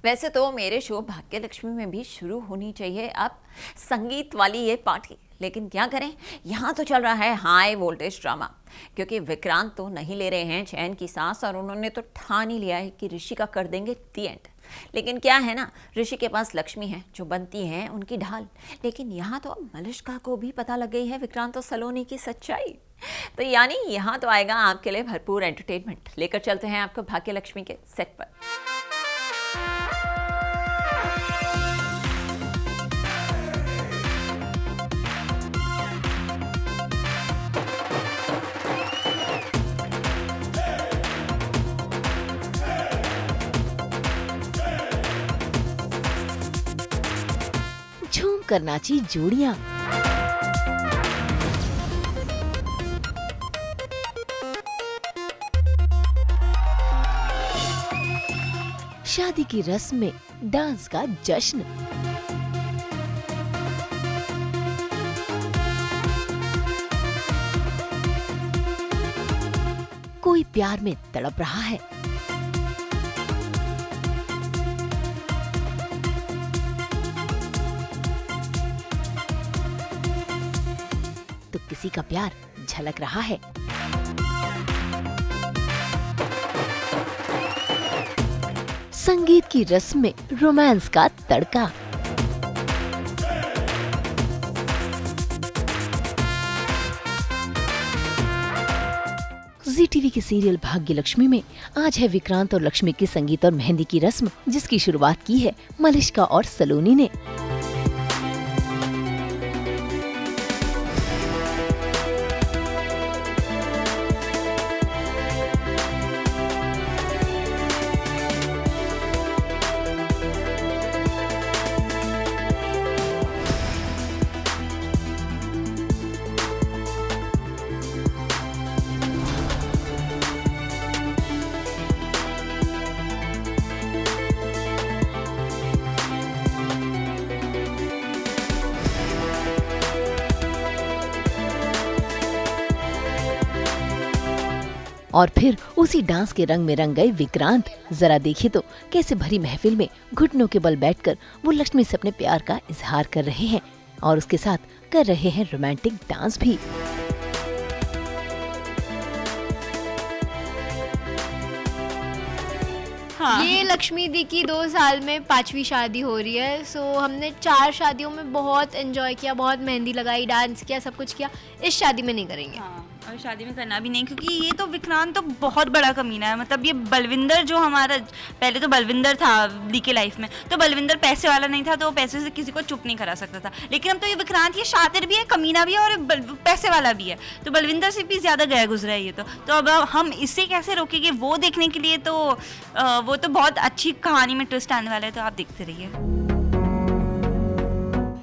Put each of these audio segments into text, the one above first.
वैसे तो मेरे शो भाग्य लक्ष्मी में भी शुरू होनी चाहिए अब संगीत वाली ये पार्टी, लेकिन क्या करें, यहाँ तो चल रहा है हाई वोल्टेज ड्रामा। क्योंकि विक्रांत तो नहीं ले रहे हैं चैन की सांस और उन्होंने तो ठान ही लिया है कि ऋषि का कर देंगे दी एंड। लेकिन क्या है ना, ऋषि के पास लक्ष्मी है जो बनती है उनकी ढाल। लेकिन यहाँ तो अब मलिष्का को भी पता लग गई है विक्रांत और सलोनी की सच्चाई। तो यानी यहाँ तो आएगा आपके लिए भरपूर एंटरटेनमेंट। लेकर चलते हैं आपको भाग्य लक्ष्मी के सेट पर। झूम कर नाची जोड़ियां। शादी की रस्म में डांस का जश्न। कोई प्यार में तड़प रहा है, तो किसी का प्यार झलक रहा है। संगीत की रस्म में रोमांस का तड़का। जी टीवी के सीरियल भाग्य लक्ष्मी में आज है विक्रांत और लक्ष्मी की संगीत और मेहंदी की रस्म, जिसकी शुरुआत की है मलिष्का और सलोनी ने। और फिर उसी डांस के रंग में रंग गए विक्रांत। जरा देखिए तो कैसे भरी महफिल में घुटनों के बल बैठकर वो लक्ष्मी से अपने प्यार का इजहार कर रहे हैं और उसके साथ कर रहे हैं रोमांटिक डांस भी। हाँ। ये लक्ष्मी दी की 2 साल में 5वीं शादी हो रही है। सो हमने 4 शादियों में बहुत एंजॉय किया, बहुत मेहंदी लगाई, डांस किया, सब कुछ किया। इस शादी में नहीं करेंगे। हाँ, और शादी में करना भी नहीं, क्योंकि ये तो विक्रांत तो बहुत बड़ा कमीना है। मतलब ये बलविंदर जो हमारा, पहले तो बलविंदर था दी के लाइफ में, तो बलविंदर पैसे वाला नहीं था, तो वो पैसे से किसी को चुप नहीं करा सकता था। लेकिन अब तो ये विक्रांत ये शातिर भी है, कमीना भी है और पैसे वाला भी है, तो बलविंदर से भी ज़्यादा गया गुजरा है ये तो अब हम इससे कैसे रोकेंगे वो देखने के लिए तो वो तो बहुत अच्छी कहानी में ट्विस्ट आने वाला है, तो आप देखते रहिए।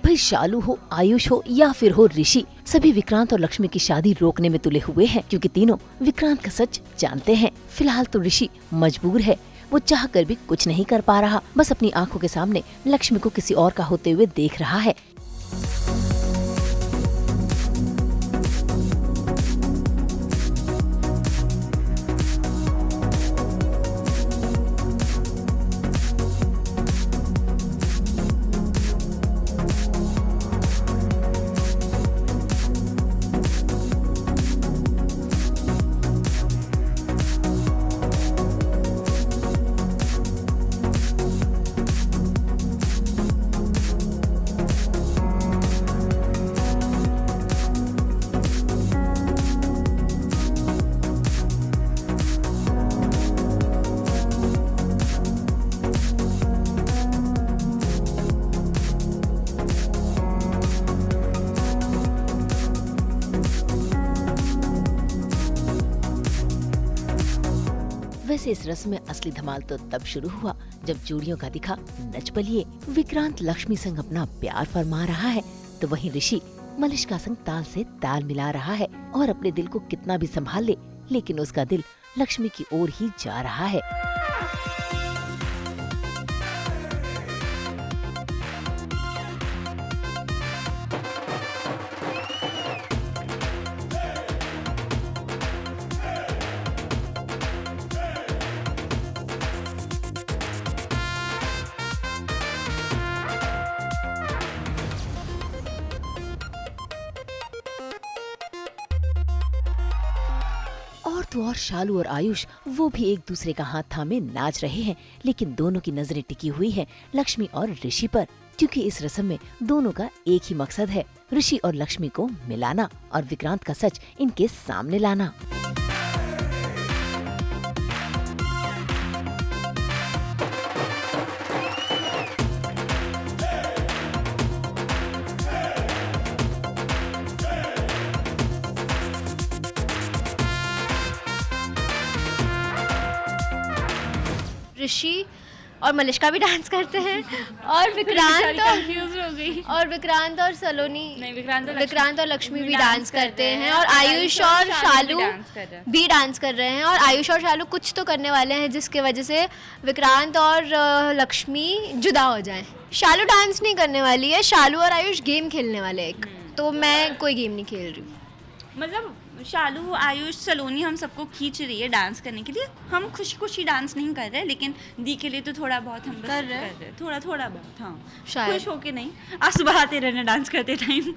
भाई शालू हो, आयुष हो या फिर हो ऋषि, सभी विक्रांत और लक्ष्मी की शादी रोकने में तुले हुए हैं, क्योंकि तीनों विक्रांत का सच जानते हैं। फिलहाल तो ऋषि मजबूर है, वो चाह कर भी कुछ नहीं कर पा रहा, बस अपनी आंखों के सामने लक्ष्मी को किसी और का होते हुए देख रहा है। वैसे इस रस्म में असली धमाल तो तब शुरू हुआ जब जोड़ियों का दिखा नच बलिए। विक्रांत लक्ष्मी संग अपना प्यार फरमा रहा है, तो वहीं ऋषि मलिष्का संग ताल से ताल मिला रहा है और अपने दिल को कितना भी संभाल ले, लेकिन उसका दिल लक्ष्मी की ओर ही जा रहा है। तो और शालू और आयुष वो भी एक दूसरे का हाथ थामे नाच रहे हैं, लेकिन दोनों की नजरें टिकी हुई है लक्ष्मी और ऋषि पर, क्योंकि इस रस्म में दोनों का एक ही मकसद है, ऋषि और लक्ष्मी को मिलाना और विक्रांत का सच इनके सामने लाना। ऋषि और मलिष्का भी डांस करते हैं और विक्रांत और सलोनी नहीं, विक्रांत और लक्ष्मी भी डांस करते हैं और आयुष और शालू भी डांस कर रहे हैं। और आयुष और शालू कुछ तो करने वाले हैं जिसके वजह से विक्रांत और लक्ष्मी जुदा हो जाएं। शालू डांस नहीं करने वाली है, शालू और आयुष गेम खेलने वाले हैं एक, तो मैं कोई गेम नहीं खेल रही हूँ। मतलब शालू, आयुष, सलोनी हम सबको खींच रही है डांस करने के लिए। हम खुशी डांस नहीं कर रहे, लेकिन दी के लिए तो थोड़ा बहुत हम बस कर रहे हैं, थोड़ा बहुत। हाँ, शायद खुश होके नहीं, आंसू बहाते रहना डांस करते टाइम।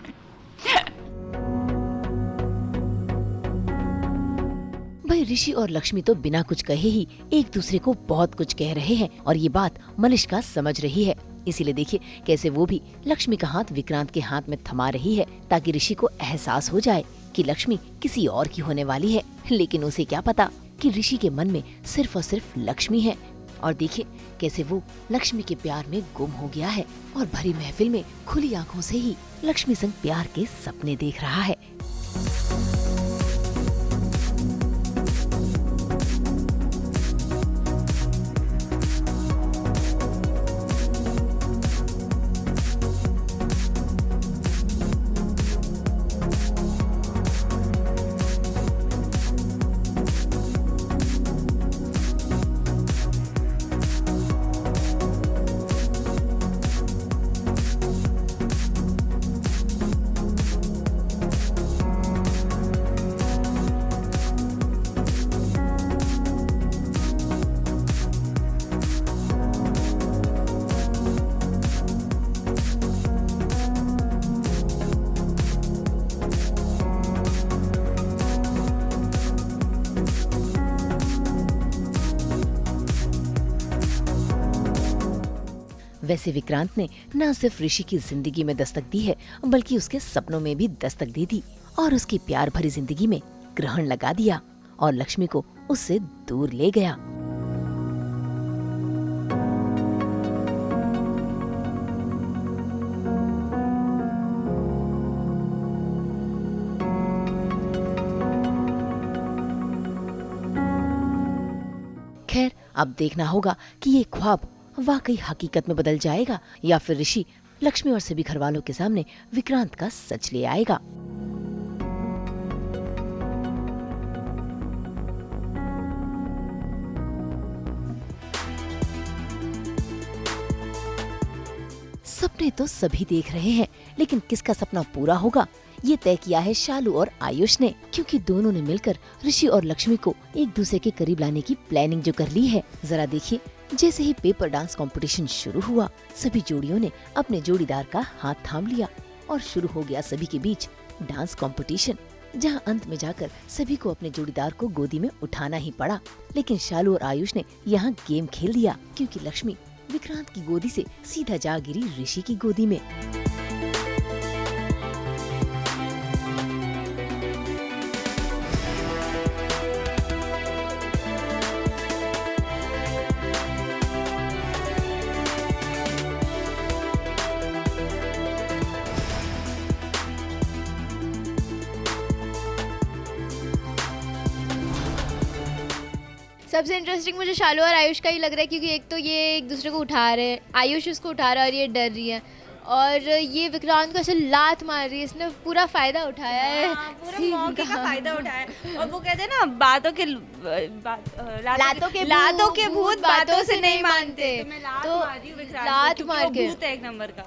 भाई ऋषि और लक्ष्मी तो बिना कुछ कहे ही एक दूसरे को बहुत कुछ कह रहे हैं और ये बात मलिष्का समझ रही है। इसीलिए देखिए कैसे वो भी लक्ष्मी का हाथ विक्रांत के हाथ में थमा रही है, ताकि ऋषि को एहसास हो जाए कि लक्ष्मी किसी और की होने वाली है। लेकिन उसे क्या पता कि ऋषि के मन में सिर्फ और सिर्फ लक्ष्मी है। और देखिए कैसे वो लक्ष्मी के प्यार में गुम हो गया है और भरी महफिल में खुली आंखों से ही लक्ष्मी संग प्यार के सपने देख रहा है। वैसे विक्रांत ने न सिर्फ ऋषि की जिंदगी में दस्तक दी है, बल्कि उसके सपनों में भी दस्तक दी थी और उसकी प्यार भरी जिंदगी में ग्रहण लगा दिया और लक्ष्मी को उससे दूर ले गया। खैर अब देखना होगा कि ये ख्वाब वाकई हकीकत में बदल जाएगा या फिर ऋषि लक्ष्मी और सभी घर वालों के सामने विक्रांत का सच ले आएगा। सपने तो सभी देख रहे हैं, लेकिन किसका सपना पूरा होगा ये तय किया है शालू और आयुष ने, क्योंकि दोनों ने मिलकर ऋषि और लक्ष्मी को एक दूसरे के करीब लाने की प्लानिंग जो कर ली है। जरा देखिए, जैसे ही पेपर डांस कंपटीशन शुरू हुआ, सभी जोड़ियों ने अपने जोड़ीदार का हाथ थाम लिया और शुरू हो गया सभी के बीच डांस कंपटीशन, जहां अंत में जाकर सभी को अपने जोड़ीदार को गोदी में उठाना ही पड़ा। लेकिन शालू और आयुष ने यहाँ गेम खेल दिया, क्योंकि लक्ष्मी विक्रांत की गोदी से सीधा जा गिरी ऋषि की गोदी में। सबसे इंटरेस्टिंग मुझे शालू और आयुष का ही लग रहा है, क्योंकि एक तो ये एक दूसरे को उठा रहे हैं, आयुष उसको उठा रहा है और ये डर रही है, और ये विक्रांत को ऐसे लात मार रही है। इसने पूरा फायदा उठाया है, पूरा मौके का फायदा उठाया है। और वो कहते हैं ना, लातों के भूत बातों से नहीं मानते। तो लात मार के एक नंबर का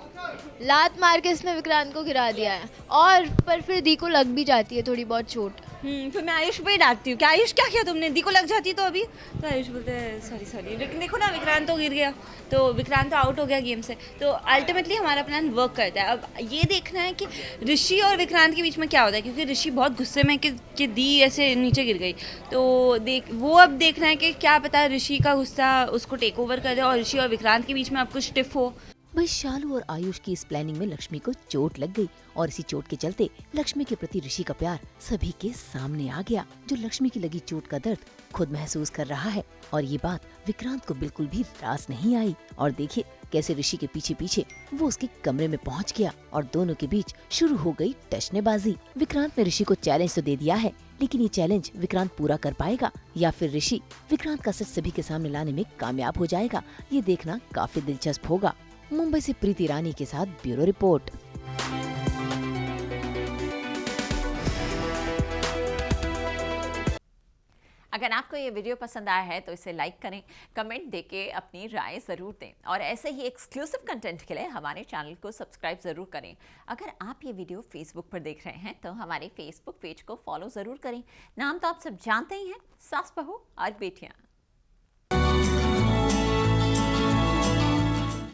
लात मार के इसने विक्रांत को गिरा दिया है, और पर फिर दी को लग भी जाती है थोड़ी बहुत चोट। फिर मैं आयुष पे ही डांटती हूँ कि आयुष क्या किया तुमने, दी को लग जाती तो अभी। तो आयुष बोलते हैं सॉरी, लेकिन देखो ना विक्रांत तो गिर गया, तो विक्रांत तो आउट हो गया गेम से। तो अल्टीमेटली हमारा प्लान वर्क करता है। अब ये देखना है कि ऋषि और विक्रांत के बीच में क्या होता है, क्योंकि ऋषि बहुत गुस्से में कि दी ऐसे नीचे गिर गई। तो वो अब देखना है कि क्या पता ऋषि का गुस्सा उसको टेक ओवर करे और ऋषि और विक्रांत के बीच में अब कुछ स्टिफ हो। वही शालू और आयुष की इस प्लानिंग में लक्ष्मी को चोट लग गई और इसी चोट के चलते लक्ष्मी के प्रति ऋषि का प्यार सभी के सामने आ गया, जो लक्ष्मी की लगी चोट का दर्द खुद महसूस कर रहा है। और ये बात विक्रांत को बिल्कुल भी रास नहीं आई। और देखिए कैसे ऋषि के पीछे पीछे वो उसके कमरे में पहुंच गया और दोनों के बीच शुरू हो गई टचनेबाजी। विक्रांत ने ऋषि को चैलेंज तो दे दिया है, लेकिन ये चैलेंज विक्रांत पूरा कर पाएगा या फिर ऋषि विक्रांत का सच सभी के सामने लाने में कामयाब हो जाएगा, ये देखना काफी दिलचस्प होगा। मुंबई से प्रीति रानी के साथ ब्यूरो रिपोर्ट। अगर आपको ये वीडियो पसंद आया है तो इसे लाइक करें, कमेंट देके अपनी राय ज़रूर दें और ऐसे ही एक्सक्लूसिव कंटेंट के लिए हमारे चैनल को सब्सक्राइब ज़रूर करें। अगर आप ये वीडियो फेसबुक पर देख रहे हैं तो हमारे फेसबुक पेज को फॉलो ज़रूर करें। नाम तो आप सब जानते ही हैं, सास बहू और बेटियाँ।